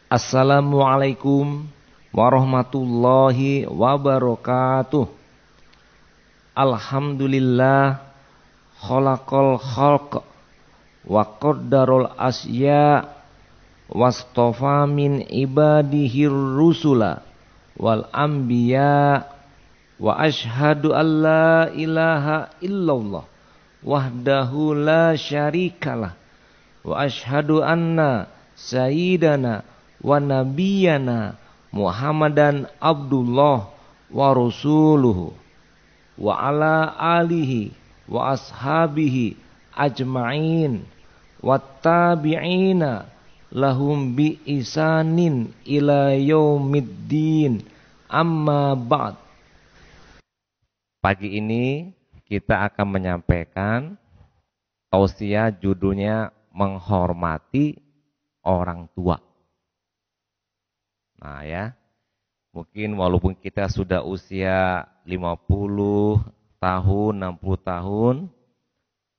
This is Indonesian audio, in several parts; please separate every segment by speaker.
Speaker 1: Assalamualaikum warahmatullahi wabarakatuh. Alhamdulillah khalaqal khalq wa qaddarul asya wastofa min ibadihir rusula wal anbiya wa ashhadu an la ilaha illallah wahdahu la syarikalah wa ashhadu anna sayyidana wa nabiyyana Muhammadan abdullah wa rasuluhu wa ala alihi wa ashabihi ajma'in wa tabi'ina lahum bi isanin ila yaumiddin amma ba'd. Pagi ini kita akan menyampaikan tausiah judulnya menghormati orang tua. Nah ya, mungkin walaupun kita sudah usia 50 tahun, 60 tahun,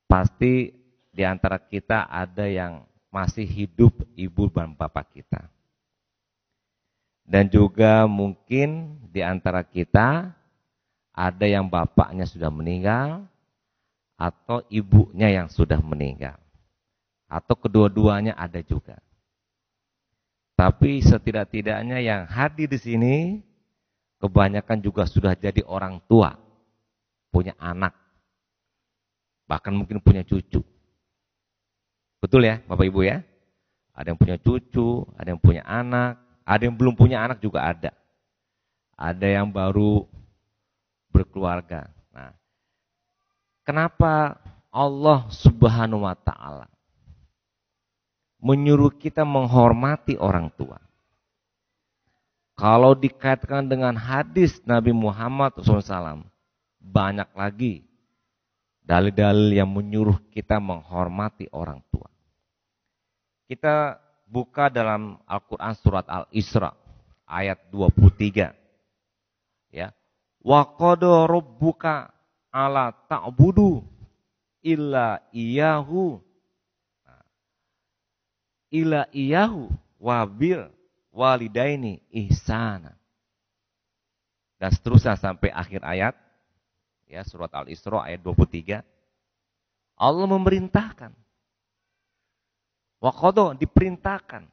Speaker 1: pasti di antara kita ada yang masih hidup ibu dan bapak kita. Dan juga mungkin di antara kita ada yang bapaknya sudah meninggal atau ibunya yang sudah meninggal. Atau kedua-duanya ada juga. Tapi setidak-tidaknya yang hadir di sini kebanyakan juga sudah jadi orang tua, punya anak, bahkan mungkin punya cucu. Betul ya Bapak Ibu ya? Ada yang punya cucu, ada yang punya anak, ada yang belum punya anak juga ada. Ada yang baru berkeluarga. Nah, kenapa Allah Subhanahu wa Ta'ala menyuruh kita menghormati orang tua? Kalau dikaitkan dengan hadis Nabi Muhammad SAW, banyak lagi dalil-dalil yang menyuruh kita menghormati orang tua. Kita buka dalam Al-Quran surat Al-Isra ayat 23. Ya. Wa qada rabbuka alla ta'budu illa iyyahu wabil walidaini ihsana. Dan seterusnya sampai akhir ayat. Ya, surat Al-Isra ayat 23. Allah memerintahkan. Wa qada, diperintahkan.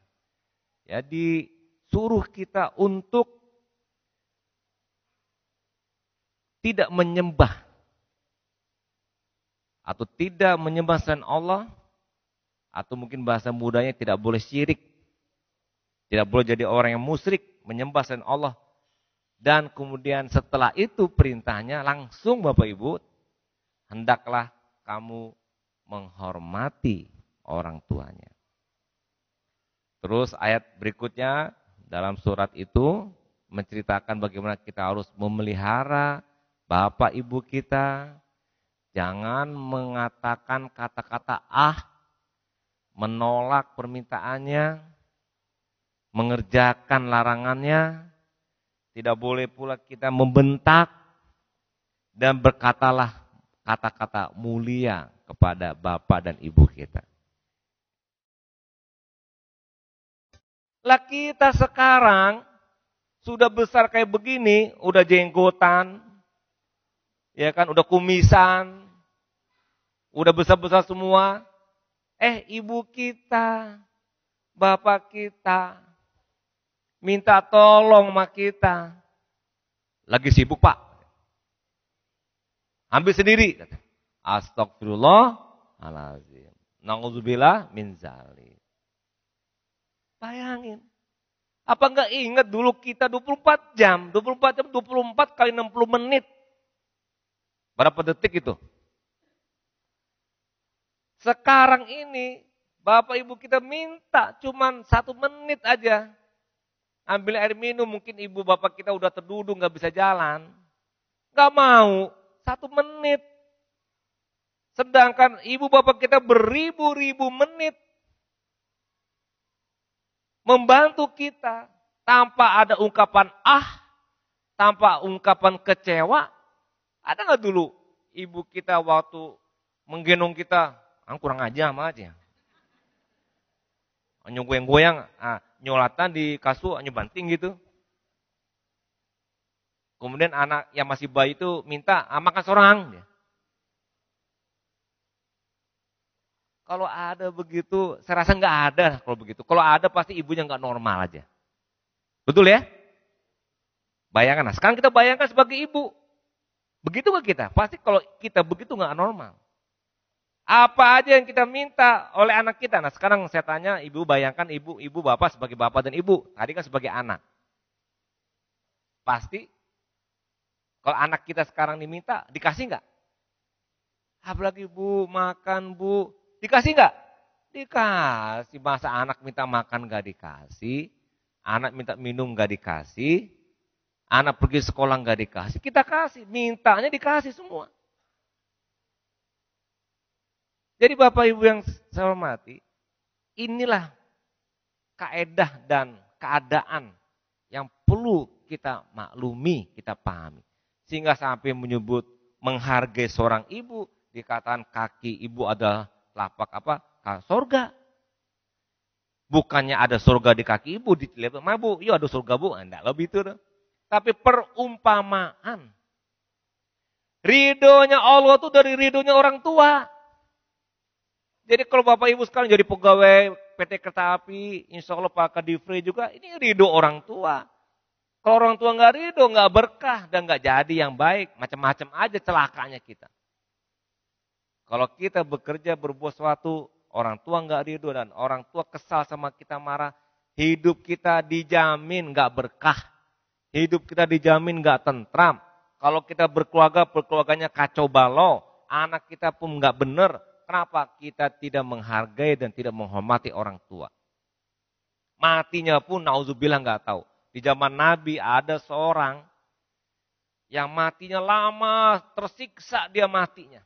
Speaker 1: Ya, disuruh kita untuk tidak menyembah atau tidak menyembah selain Allah, atau mungkin bahasa mudanya tidak boleh syirik. Tidak boleh jadi orang yang musyrik, menyembah selain Allah. Dan kemudian setelah itu perintahnya langsung Bapak Ibu, hendaklah kamu menghormati orang tuanya. Terus ayat berikutnya dalam surat itu menceritakan bagaimana kita harus memelihara bapak ibu kita. Jangan mengatakan kata-kata menolak permintaannya, mengerjakan larangannya. Tidak boleh pula kita membentak dan berkatalah kata-kata mulia kepada bapak dan ibu kita. Lah kita sekarang sudah besar kayak begini, udah jenggotan, ya kan, udah kumisan, udah besar-besar semua. Ibu kita, bapak kita minta tolong sama kita. Lagi sibuk Pak. Ambil sendiri. Astagfirullahaladzim. Na'udzubillah min zalim. Bayangin. Apa enggak ingat dulu kita 24 jam. 24 jam 24 kali 60 menit. Berapa detik itu? Sekarang ini bapak ibu kita minta cuman 1 menit aja. Ambil air minum, mungkin ibu bapak kita udah terduduk, gak bisa jalan. Gak mau, 1 menit. Sedangkan ibu bapak kita beribu-ribu menit membantu kita tanpa ada ungkapan tanpa ungkapan kecewa. Ada gak dulu ibu kita waktu menggendong kita, kurang aja sama aja. Goyang-goyang, nyolatan di kasur, banting gitu. Kemudian anak yang masih bayi itu minta makan sorang. Kalau ada begitu, saya rasa nggak ada kalau begitu. Kalau ada pasti ibunya nggak normal aja. Betul ya? Bayangkan, nah sekarang kita bayangkan sebagai ibu. Begitu nggak kita? Pasti kalau kita begitu nggak normal. Apa aja yang kita minta oleh anak kita. Nah sekarang saya tanya ibu, bayangkan ibu bapak sebagai bapak dan ibu. Tadi kan sebagai anak. Pasti kalau anak kita sekarang diminta, dikasih nggak? Apalagi bu, makan bu. Dikasih nggak? Dikasih. Masa anak minta makan nggak dikasih? Anak minta minum nggak dikasih? Anak pergi sekolah nggak dikasih? Kita kasih. Mintanya dikasih semua. Jadi Bapak Ibu yang saya hormati, inilah kaedah dan keadaan yang perlu kita maklumi, kita pahami. Sehingga sampai menyebut menghargai seorang ibu, dikatakan kaki ibu adalah lapak apa? Surga. Bukannya ada surga di kaki ibu, dilihat bu, yuk ada surga bu, enggak lebih itu. Tapi perumpamaan. Ridhonya Allah itu dari ridhonya orang tua. Jadi kalau Bapak Ibu sekarang jadi pegawai PT Kereta Api, insya Allah Pak Kadifri juga, ini ridho orang tua. Kalau orang tua nggak ridho, nggak berkah, dan nggak jadi yang baik, macam-macam aja celakanya kita. Kalau kita bekerja berbuat sesuatu, orang tua nggak ridho dan orang tua kesal sama kita marah, hidup kita dijamin nggak berkah, hidup kita dijamin nggak tentram. Kalau kita berkeluarga, keluarganya kacau balau, anak kita pun nggak benar. Kenapa kita tidak menghargai dan tidak menghormati orang tua? Matinya pun nauzubillah nggak tahu. Di zaman Nabi ada seorang yang matinya lama, tersiksa dia matinya.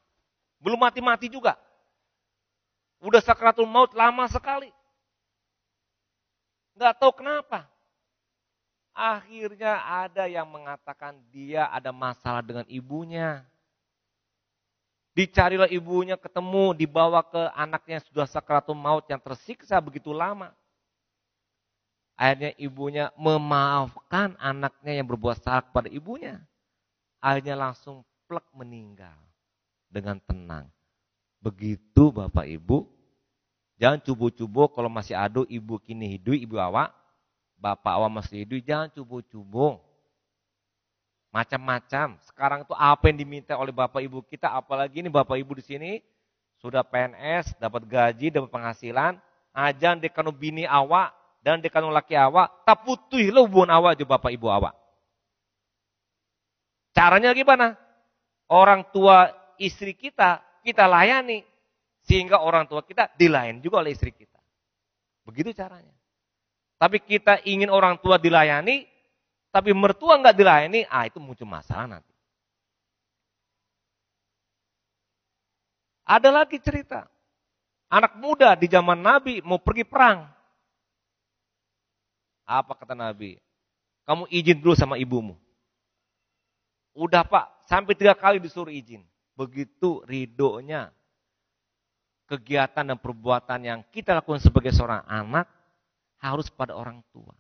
Speaker 1: Belum mati-mati juga. Udah sakratul maut lama sekali. Nggak tahu kenapa. Akhirnya ada yang mengatakan dia ada masalah dengan ibunya. Dicarilah ibunya ketemu, dibawa ke anaknya yang sudah sakratul maut yang tersiksa begitu lama. Akhirnya ibunya memaafkan anaknya yang berbuat salah kepada ibunya. Akhirnya langsung plek meninggal dengan tenang. Begitu Bapak Ibu, jangan cubu-cubu kalau masih ada ibu kini hidup, ibu awak, bapak awak masih hidup, jangan cubu-cubu. Macam-macam. Sekarang itu apa yang diminta oleh Bapak Ibu kita, apalagi ini Bapak Ibu di sini sudah PNS, dapat gaji, dapat penghasilan, ajan dekanu bini awak dan dekanu laki awak, tak putuh lo hubungan awak aja Bapak Ibu awak. Caranya gimana? Orang tua istri kita layani sehingga orang tua kita dilayani juga oleh istri kita. Begitu caranya. Tapi kita ingin orang tua dilayani, tapi mertua nggak dilayani, itu muncul masalah nanti. Ada lagi cerita. Anak muda di zaman Nabi mau pergi perang. Apa kata Nabi? Kamu izin dulu sama ibumu. Udah Pak, sampai 3 kali disuruh izin. Begitu ridhonya kegiatan dan perbuatan yang kita lakukan sebagai seorang anak harus pada orang tua.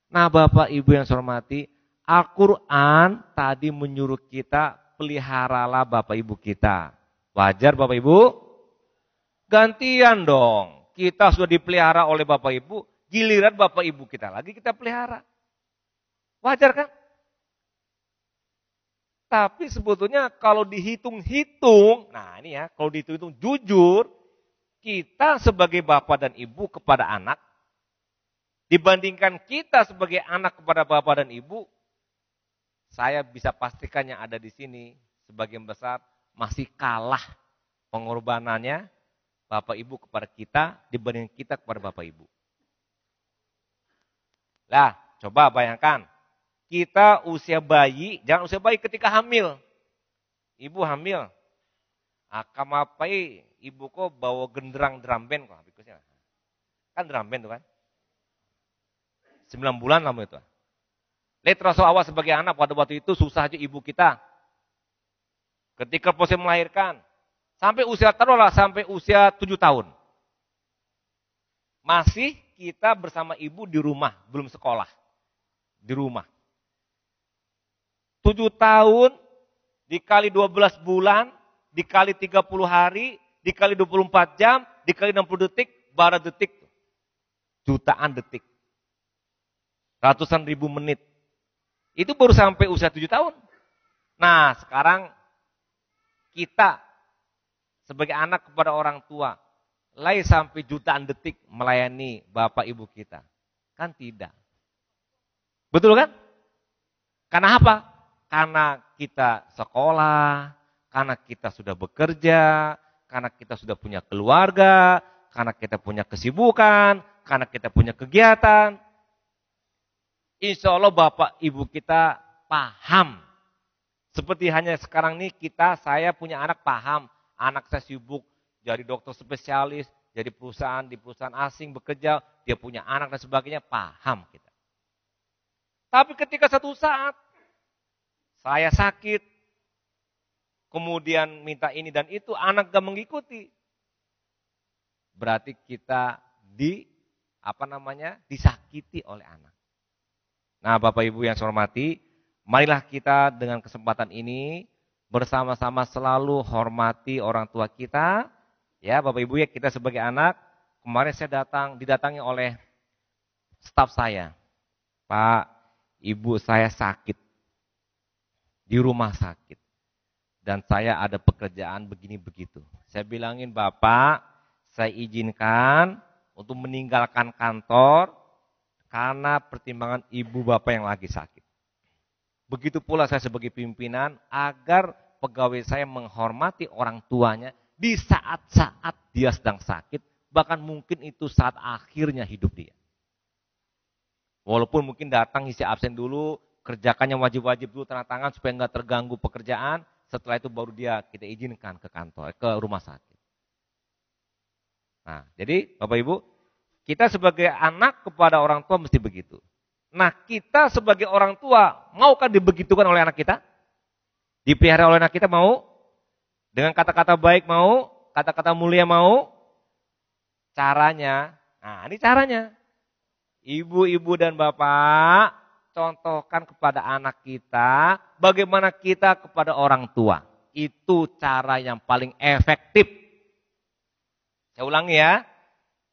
Speaker 1: Nah Bapak Ibu yang saya hormati, Al-Quran tadi menyuruh kita peliharalah Bapak Ibu kita. Wajar Bapak Ibu? Gantian dong. Kita sudah dipelihara oleh Bapak Ibu, giliran Bapak Ibu kita lagi kita pelihara. Wajar kan? Tapi sebetulnya kalau dihitung-hitung, nah ini ya, kalau dihitung-hitung jujur, kita sebagai Bapak dan Ibu kepada anak, dibandingkan kita sebagai anak kepada Bapak dan Ibu, saya bisa pastikan yang ada di sini, sebagian besar masih kalah pengorbanannya Bapak Ibu kepada kita dibanding kita kepada Bapak Ibu. Lah, coba bayangkan, kita usia bayi, jangan usia bayi ketika hamil. Ibu hamil, kamapai ibu kok bawa genderang drum band kok, kan drum band tuh kan. 9 bulan lama itu. Lihat rasa awal sebagai anak pada waktu itu susah aja ibu kita. Ketika proses melahirkan, sampai usia taruhlah sampai usia 7 tahun. Masih kita bersama ibu di rumah, belum sekolah. Di rumah. 7 tahun, dikali 12 bulan, dikali 30 hari, dikali 24 jam, dikali 60 detik, bara detik. Jutaan detik. Ratusan ribu menit. Itu baru sampai usia 7 tahun. Nah, sekarang kita sebagai anak kepada orang tua, lay sampai jutaan detik melayani bapak ibu kita. Kan tidak. Betul kan? Karena apa? Karena kita sekolah, karena kita sudah bekerja, karena kita sudah punya keluarga, karena kita punya kesibukan, karena kita punya kegiatan. Insya Allah bapak ibu kita paham. Seperti hanya sekarang nih saya punya anak paham. Anak saya sibuk jadi dokter spesialis, jadi di perusahaan asing bekerja, dia punya anak dan sebagainya, paham kita. Tapi ketika satu saat saya sakit, kemudian minta ini dan itu, anak gak mengikuti. Berarti kita disakiti oleh anak. Nah, Bapak Ibu yang saya hormati, marilah kita dengan kesempatan ini bersama-sama selalu hormati orang tua kita. Ya, Bapak Ibu ya, kita sebagai anak, kemarin saya didatangi oleh staf saya. Pak, ibu saya sakit di rumah sakit. Dan saya ada pekerjaan begini begitu. Saya bilangin, Bapak, saya izinkan untuk meninggalkan kantor karena pertimbangan ibu bapak yang lagi sakit. Begitu pula saya sebagai pimpinan agar pegawai saya menghormati orang tuanya di saat-saat dia sedang sakit, bahkan mungkin itu saat akhirnya hidup dia. Walaupun mungkin datang isi absen dulu, kerjakannya wajib-wajib dulu tanda tangan supaya nggak terganggu pekerjaan, setelah itu baru kita izinkan ke kantor, ke rumah sakit. Nah, jadi Bapak Ibu, kita sebagai anak kepada orang tua mesti begitu. Nah, kita sebagai orang tua, maukah dibegitukan oleh anak kita? Dipelihara oleh anak kita mau? Dengan kata-kata baik mau? Kata-kata mulia mau? Caranya, nah ini caranya. Ibu-ibu dan bapak, contohkan kepada anak kita, bagaimana kita kepada orang tua. Itu cara yang paling efektif. Saya ulangi ya.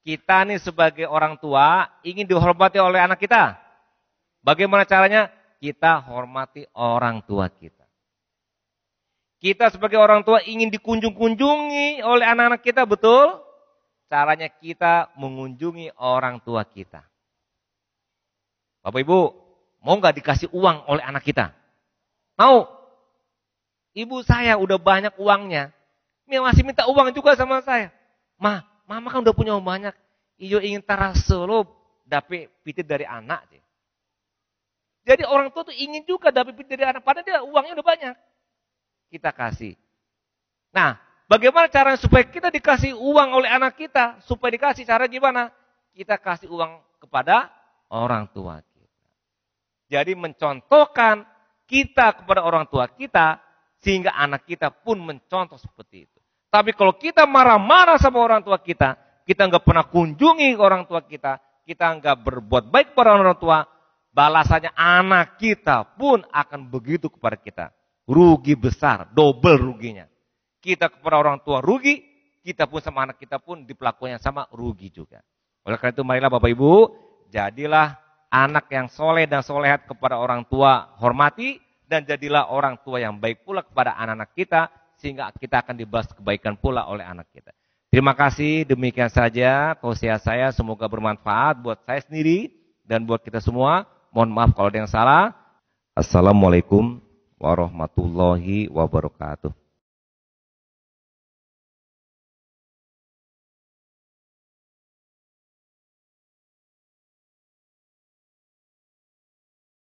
Speaker 1: Kita nih sebagai orang tua ingin dihormati oleh anak kita. Bagaimana caranya? Kita hormati orang tua kita. Kita sebagai orang tua ingin dikunjungi oleh anak-anak kita, betul? Caranya kita mengunjungi orang tua kita. Bapak Ibu, mau nggak dikasih uang oleh anak kita? Mau? Ibu saya udah banyak uangnya. Masih minta uang juga sama saya. Mama kan udah punya uang banyak. Iyo ingin tarasolo dapat pitit dari anak. Jadi orang tua tuh ingin juga dapat pitit dari anak. Padahal dia uangnya udah banyak. Kita kasih. Nah, bagaimana caranya supaya kita dikasih uang oleh anak kita? Supaya dikasih cara gimana? Kita kasih uang kepada orang tua kita. Jadi mencontohkan kita kepada orang tua kita. Sehingga anak kita pun mencontoh seperti itu. Tapi kalau kita marah-marah sama orang tua kita nggak pernah kunjungi orang tua kita nggak berbuat baik kepada orang tua, balasannya anak kita pun akan begitu kepada kita. Rugi besar, double ruginya. Kita kepada orang tua rugi, kita pun sama anak kita pun diperlakukan yang sama rugi juga. Oleh karena itu marilah Bapak Ibu, jadilah anak yang soleh dan solehat kepada orang tua, hormati, dan jadilah orang tua yang baik pula kepada anak-anak kita, sehingga kita akan dibalas kebaikan pula oleh anak kita. Terima kasih, demikian saja tausiah saya, semoga bermanfaat buat saya sendiri dan buat kita semua. Mohon maaf kalau ada yang salah. Assalamualaikum warahmatullahi wabarakatuh.